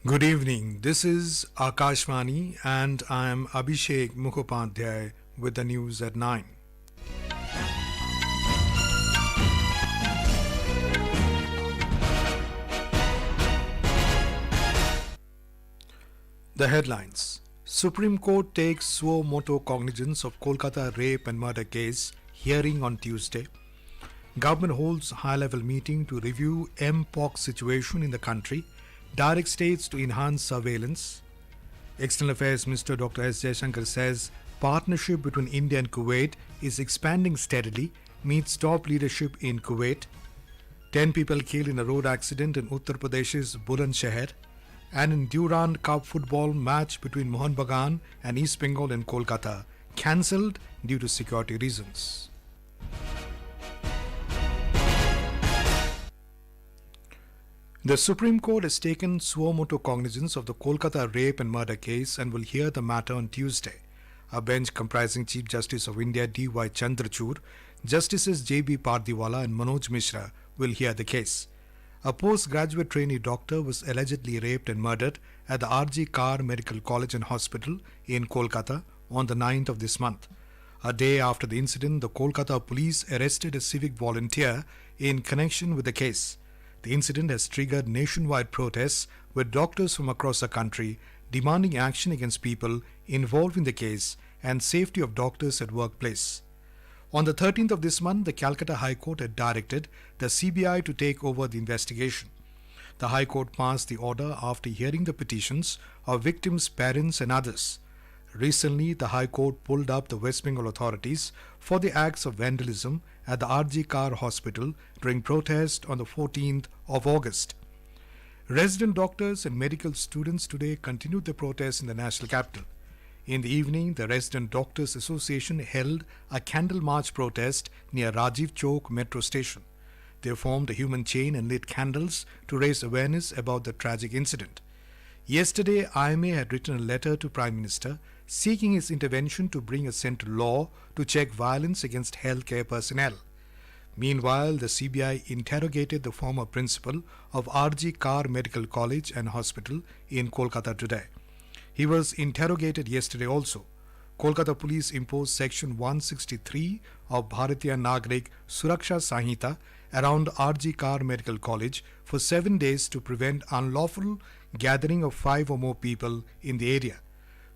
Good evening. This is Akashvani and I am Abhishek Mukhopadhyay with the news at 9. The headlines. Supreme Court takes Suo Motu Cognizance of Kolkata rape and murder case hearing on Tuesday. Government holds high-level meeting to review mpox situation in the country. Direct states to enhance surveillance. External Affairs Minister Dr. S. Jaishankar says partnership between India and Kuwait is expanding steadily, meets top leadership in Kuwait. 10 people killed in a road accident in Uttar Pradesh's Bulandshahr. And in Durand Cup football match between Mohun Bagan and East Bengal in Kolkata, cancelled due to security reasons. The Supreme Court has taken Suo Motu Cognizance of the Kolkata rape and murder case and will hear the matter on Tuesday. A bench comprising Chief Justice of India D.Y. Chandrachud, Justices J.B. Pardiwala and Manoj Mishra will hear the case. A postgraduate trainee doctor was allegedly raped and murdered at the R.G. Carr Medical College and Hospital in Kolkata on the 9th of this month. A day after the incident, the Kolkata police arrested a civic volunteer in connection with the case. The incident has triggered nationwide protests with doctors from across the country demanding action against people involved in the case and safety of doctors at workplace. On the 13th of this month, the Calcutta High Court had directed the CBI to take over the investigation. The High Court passed the order after hearing the petitions of victims' parents and others. Recently, the High Court pulled up the West Bengal authorities for the acts of vandalism at the R.G. Carr Hospital during protest on the 14th of August. Resident doctors and medical students today continued the protest in the national capital. In the evening, the Resident Doctors Association held a candle march protest near Rajiv Chowk metro station. They formed a human chain and lit candles to raise awareness about the tragic incident. Yesterday, IMA had written a letter to Prime Minister seeking his intervention to bring a central law to check violence against healthcare personnel. Meanwhile, the CBI interrogated the former principal of R.G. Carr Medical College and Hospital in Kolkata today. He was interrogated yesterday also. Kolkata police imposed Section 163 of Bharatiya Nagrik Suraksha Sanhita around R.G. Carr Medical College for 7 days to prevent unlawful gathering of 5 or more people in the area.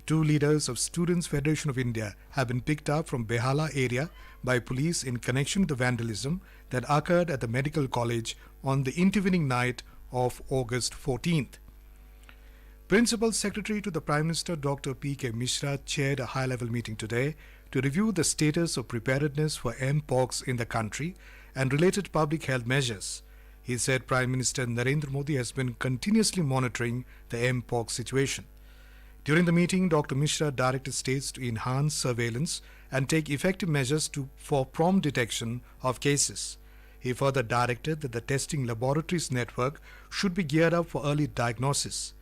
2 leaders of Students' Federation of India have been picked up from Behala area by police in connection with the vandalism that occurred at the medical college on the intervening night of August 14th. Principal Secretary to the Prime Minister Dr. P.K. Mishra chaired a high-level meeting today to review the status of preparedness for mpox in the country and related public health measures. He said Prime Minister Narendra Modi has been continuously monitoring the mpox situation. During the meeting, Dr. Mishra directed states to enhance surveillance and take effective measures for prompt detection of cases. He further directed that the testing laboratories network should be geared up for early diagnosis.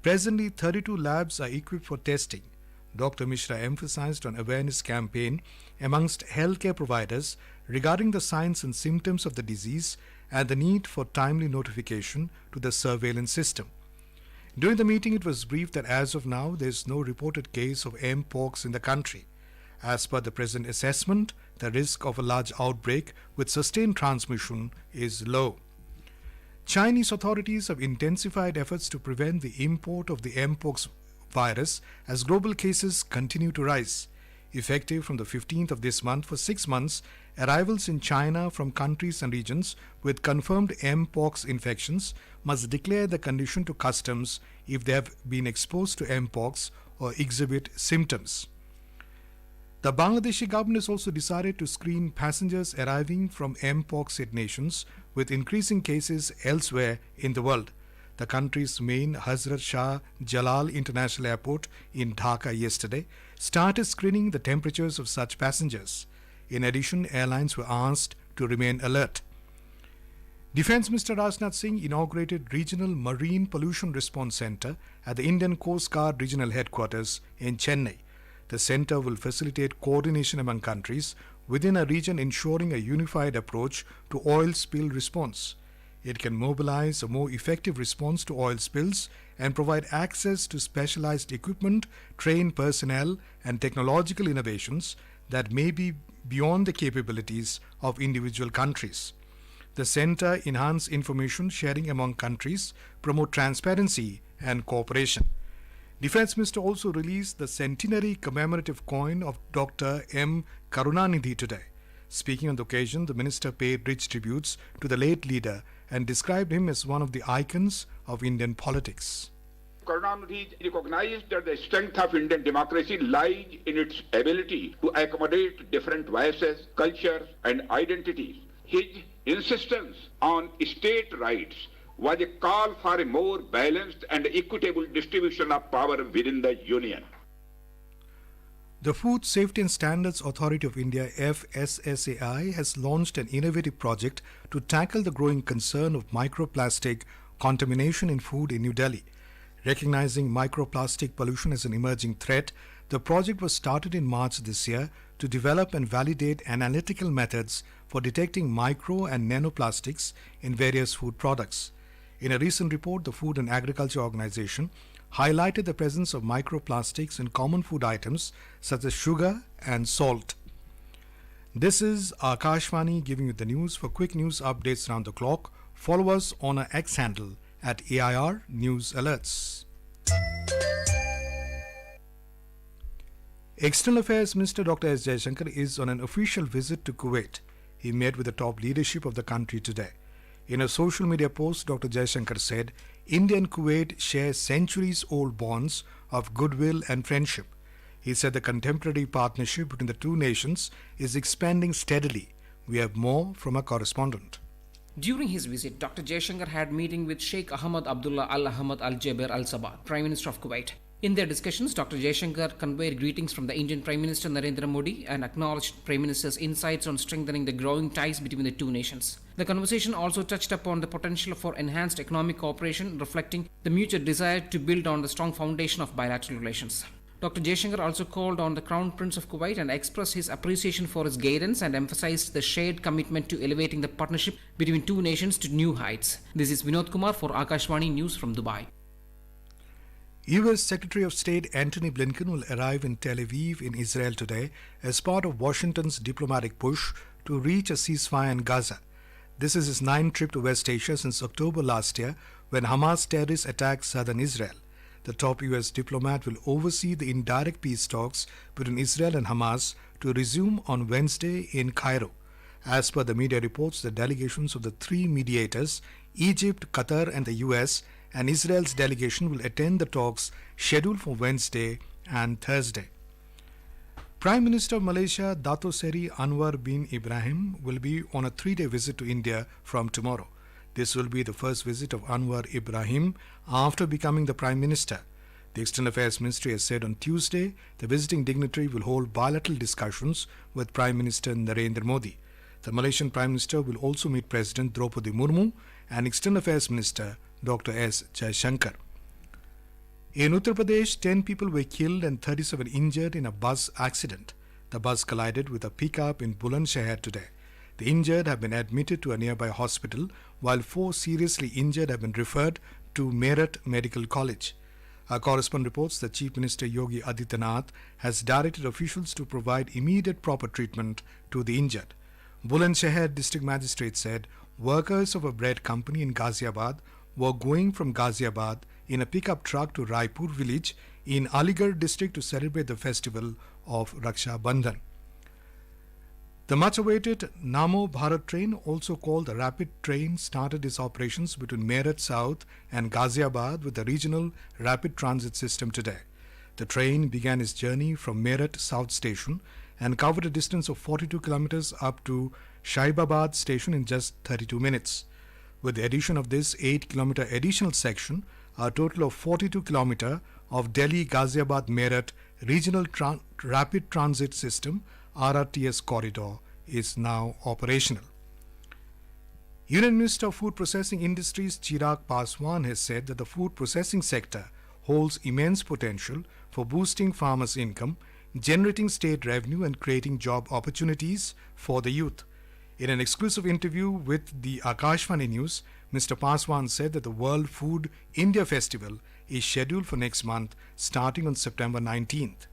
Presently, 32 labs are equipped for testing. Dr. Mishra emphasized on awareness campaign amongst healthcare providers regarding the signs and symptoms of the disease and the need for timely notification to the surveillance system. During the meeting, it was briefed that as of now, there is no reported case of mpox in the country. As per the present assessment, the risk of a large outbreak with sustained transmission is low. Chinese authorities have intensified efforts to prevent the import of the mpox virus as global cases continue to rise. Effective from the 15th of this month for 6 months, arrivals in China from countries and regions with confirmed mpox infections must declare the condition to customs if they have been exposed to mpox or exhibit symptoms. The Bangladeshi government has also decided to screen passengers arriving from mpox-hit nations with increasing cases elsewhere in the world. The country's main Hazrat Shah Jalal International Airport in Dhaka yesterday started screening the temperatures of such passengers. In addition, airlines were asked to remain alert. Defence Minister Rajnath Singh inaugurated Regional Marine Pollution Response Centre at the Indian Coast Guard Regional Headquarters in Chennai. The centre will facilitate coordination among countries within a region, ensuring a unified approach to oil spill response. It can mobilize a more effective response to oil spills and provide access to specialized equipment, trained personnel, and technological innovations that may be beyond the capabilities of individual countries. The center enhance information sharing among countries, promote transparency and cooperation. Defense Minister also released the centenary commemorative coin of Dr. M. Karunanidhi today. Speaking on the occasion, the minister paid rich tributes to the late leader and described him as one of the icons of Indian politics. Karunanidhi recognized that the strength of Indian democracy lies in its ability to accommodate different voices, cultures, and identities. His insistence on state rights was a call for a more balanced and equitable distribution of power within the Union. The Food Safety and Standards Authority of India (FSSAI) has launched an innovative project to tackle the growing concern of microplastic contamination in food in New Delhi. Recognizing microplastic pollution as an emerging threat, the project was started in March this year to develop and validate analytical methods for detecting micro and nanoplastics in various food products. In a recent report, the Food and Agriculture Organization highlighted the presence of microplastics in common food items such as sugar and salt. This is Akashvani giving you the news. For quick news updates around the clock, follow us on our X handle at AIR News Alerts. External Affairs Minister Dr. S. Jaishankar is on an official visit to Kuwait. He met with the top leadership of the country today. In a social media post, Dr. Jaishankar said, India and Kuwait share centuries-old bonds of goodwill and friendship. He said the contemporary partnership between the two nations is expanding steadily. We have more from our correspondent. During his visit, Dr. Jaishankar had meeting with Sheikh Ahmad Abdullah Al Ahmad Al Jaber Al Sabah, Prime Minister of Kuwait. In their discussions, Dr. Jaishankar conveyed greetings from the Indian Prime Minister Narendra Modi and acknowledged Prime Minister's insights on strengthening the growing ties between the two nations. The conversation also touched upon the potential for enhanced economic cooperation, reflecting the mutual desire to build on the strong foundation of bilateral relations. Dr. Jaishankar also called on the Crown Prince of Kuwait and expressed his appreciation for his guidance and emphasized the shared commitment to elevating the partnership between two nations to new heights. This is Vinod Kumar for Akashvani News from Dubai. U.S. Secretary of State Antony Blinken will arrive in Tel Aviv in Israel today as part of Washington's diplomatic push to reach a ceasefire in Gaza. This is his ninth trip to West Asia since October last year when Hamas terrorists attacked southern Israel. The top U.S. diplomat will oversee the indirect peace talks between Israel and Hamas to resume on Wednesday in Cairo. As per the media reports, the delegations of the three mediators, Egypt, Qatar and the U.S., and Israel's delegation will attend the talks scheduled for Wednesday and Thursday. Prime Minister of Malaysia Dato Seri Anwar bin Ibrahim will be on a 3-day visit to India from tomorrow. This will be the first visit of Anwar Ibrahim after becoming the Prime Minister. The External Affairs Ministry has said on Tuesday the visiting dignitary will hold bilateral discussions with Prime Minister Narendra Modi. The Malaysian Prime Minister will also meet President Draupadi Murmu and External Affairs Minister Dr. S. Jaishankar. In Uttar Pradesh, 10 people were killed and 37 injured in a bus accident. The bus collided with a pickup in Bulandshahr today. The injured have been admitted to a nearby hospital, while 4 seriously injured have been referred to Meerut Medical College. Our correspondent reports that Chief Minister Yogi Adityanath has directed officials to provide immediate proper treatment to the injured. Bulandshahr District Magistrate said workers of a bread company in Ghaziabad were going from Ghaziabad in a pickup truck to Raipur village in Aligarh district to celebrate the festival of Raksha Bandhan. The much-awaited Namo Bharat train, also called the Rapid Train, started its operations between Meerut South and Ghaziabad with the regional rapid transit system today. The train began its journey from Meerut South Station and covered a distance of 42 kilometers up to Shaibabad Station in just 32 minutes. With the addition of this 8-kilometer additional section, a total of 42 kilometers of Delhi-Ghaziabad Meerut Regional Rapid Transit System RRTS corridor is now operational. Union Minister of Food Processing Industries Chirag Paswan has said that the food processing sector holds immense potential for boosting farmers' income, generating state revenue and creating job opportunities for the youth. In an exclusive interview with the Akashvani News, Mr. Paswan said that the World Food India Festival is scheduled for next month starting on September 19th.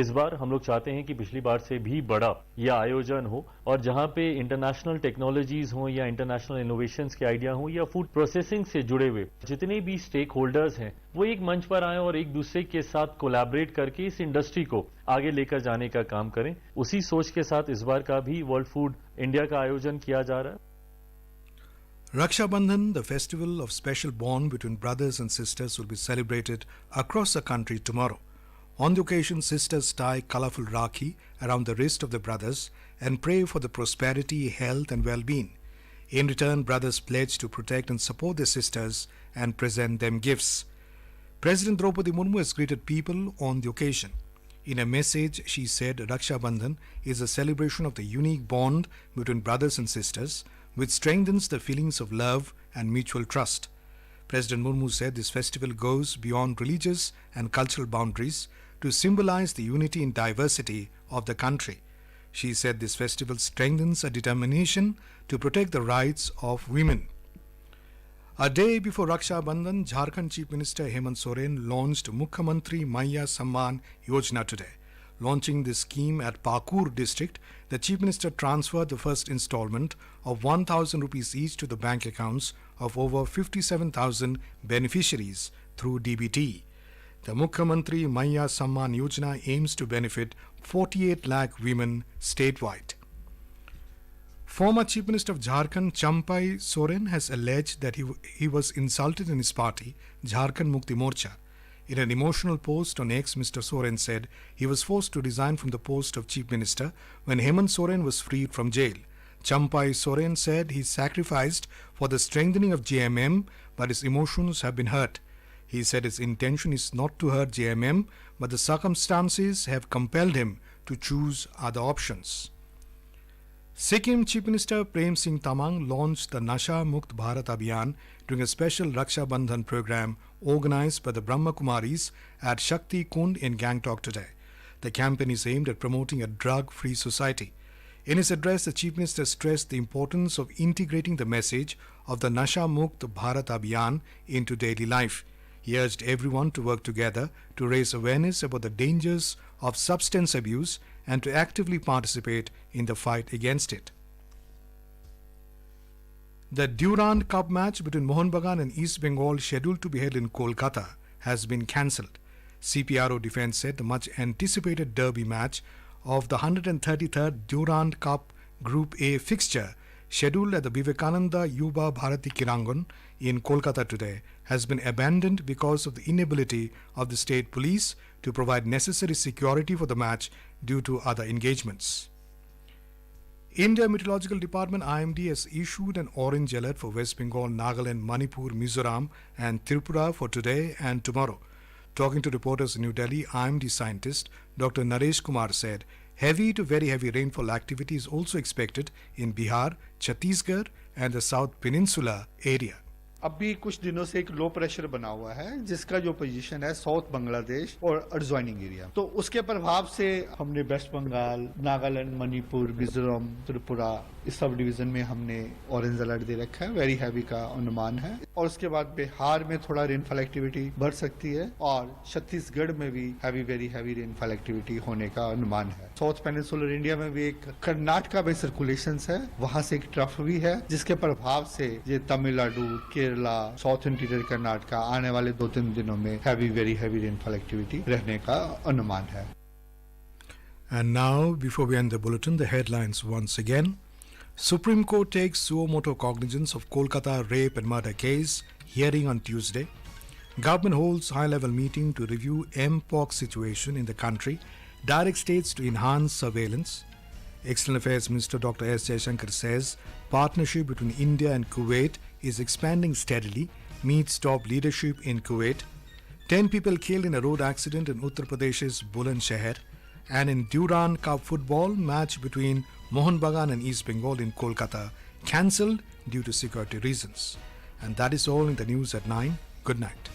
इस बार हम लोग चाहते हैं कि पिछली बार से भी बड़ा यह आयोजन हो और जहां पे इंटरनेशनल टेक्नोलॉजीज हो या इंटरनेशनल इनोवेशंस के आइडिया हो या फूड प्रोसेसिंग से जुड़े हुए जितने भी स्टेक होल्डर्स हैं वो एक मंच पर आए और एक दूसरे के साथ कोलैबोरेट करके इस इंडस्ट्री को आगे लेकर जाने का काम करें। उसी सोच के साथ इस बार का भी वर्ल्ड फूड इंडिया का आयोजन किया जा रहा है। Raksha Bandhan, the festival of special bond between brothers and sisters, will be celebrated across the country tomorrow. On the occasion, sisters tie colorful rakhi around the wrist of the brothers and pray for the prosperity, health and well-being. In return, brothers pledge to protect and support their sisters and present them gifts. President Draupadi Murmu has greeted people on the occasion. In a message, she said Raksha Bandhan is a celebration of the unique bond between brothers and sisters, which strengthens the feelings of love and mutual trust. President Murmu said this festival goes beyond religious and cultural boundaries to symbolize the unity and diversity of the country. She said this festival strengthens a determination to protect the rights of women. A day before Raksha Bandhan, Jharkhand Chief Minister Hemant Soren launched Mukhyamantri Maiya Samman Yojana today. Launching this scheme at Pakur district, the Chief Minister transferred the first installment of 1,000 rupees each to the bank accounts of over 57,000 beneficiaries through DBT. The Mukhyamantri Maiya Samman Yojana aims to benefit 48 lakh women statewide. Former Chief Minister of Jharkhand Champai Soren has alleged that he was insulted in his party, Jharkhand Mukti Morcha. In an emotional post on X, Mr. Soren said he was forced to resign from the post of Chief Minister when Hemant Soren was freed from jail. Champai Soren said he sacrificed for the strengthening of JMM, but his emotions have been hurt. He said his intention is not to hurt JMM, but the circumstances have compelled him to choose other options. Sikkim Chief Minister Prem Singh Tamang launched the Nasha Mukt Bharat Abhiyan during a special Raksha Bandhan program organized by the Brahma Kumaris at Shakti Kund in Gangtok today. The campaign is aimed at promoting a drug-free society. In his address, the Chief Minister stressed the importance of integrating the message of the Nasha Mukt Bharat Abhiyan into daily life. He urged everyone to work together to raise awareness about the dangers of substance abuse and to actively participate in the fight against it. The Durand Cup match between Mohun Bagan and East Bengal, scheduled to be held in Kolkata, has been cancelled. CPRO Defence said the much anticipated derby match of the 133rd Durand Cup Group A fixture, scheduled at the Vivekananda Yuba Bharati Kirangan in Kolkata today, has been abandoned because of the inability of the state police to provide necessary security for the match due to other engagements. India Meteorological Department IMD has issued an orange alert for West Bengal, Nagaland, Manipur, Mizoram and Tripura for today and tomorrow. Talking to reporters in New Delhi, IMD scientist Dr. Naresh Kumar said heavy to very heavy rainfall activity is also expected in Bihar, Chhattisgarh and the South Peninsula area. अभी कुछ दिनों से एक low pressure बना हुआ है जिसका जो पोजीशन है साउथ बांग्लादेश और एडजॉइनिंग एरिया, तो उसके प्रभाव से हमने वेस्ट बंगाल, नागालैंड, मणिपुर, मिजोरम, त्रिपुरा इस सब डिवीजन में हमने ऑरेंज अलर्ट दे रखा है, वेरी हैवी का अनुमान है। और उसके बाद बिहार में थोड़ा रेनफॉल एक्टिविटी बढ़ सकती है और छत्तीसगढ़ में भी वेरी हैवी रेनफॉल एक्टिविटी होने का अनुमान है। साउथ पेनिनसुलर इंडिया में भी एक कर्नाटका में सर्कुलेशन है, वहां से एक ट्रफ भी है जिसके प्रभाव से ये तमिलनाडु, केरला, साउथ इंटीरियर कर्नाटका आने वाले 2-3 दिनों में वेरी हैवी रेनफॉल एक्टिविटी रहने का अनुमान है। And now, before we end the bulletin, the headlines once again. Supreme Court takes Suo Motu Cognizance of Kolkata rape and murder case, hearing on Tuesday. Government holds high-level meeting to review mpox situation in the country, direct states to enhance surveillance. External Affairs Minister Dr. S. Jaishankar says partnership between India and Kuwait is expanding steadily, meets top leadership in Kuwait. 10 people killed in a road accident in Uttar Pradesh's Bulandshahr. And in Durand Cup football, match between Mohun Bagan and East Bengal in Kolkata cancelled due to security reasons. And that is all in the news at 9. Good night.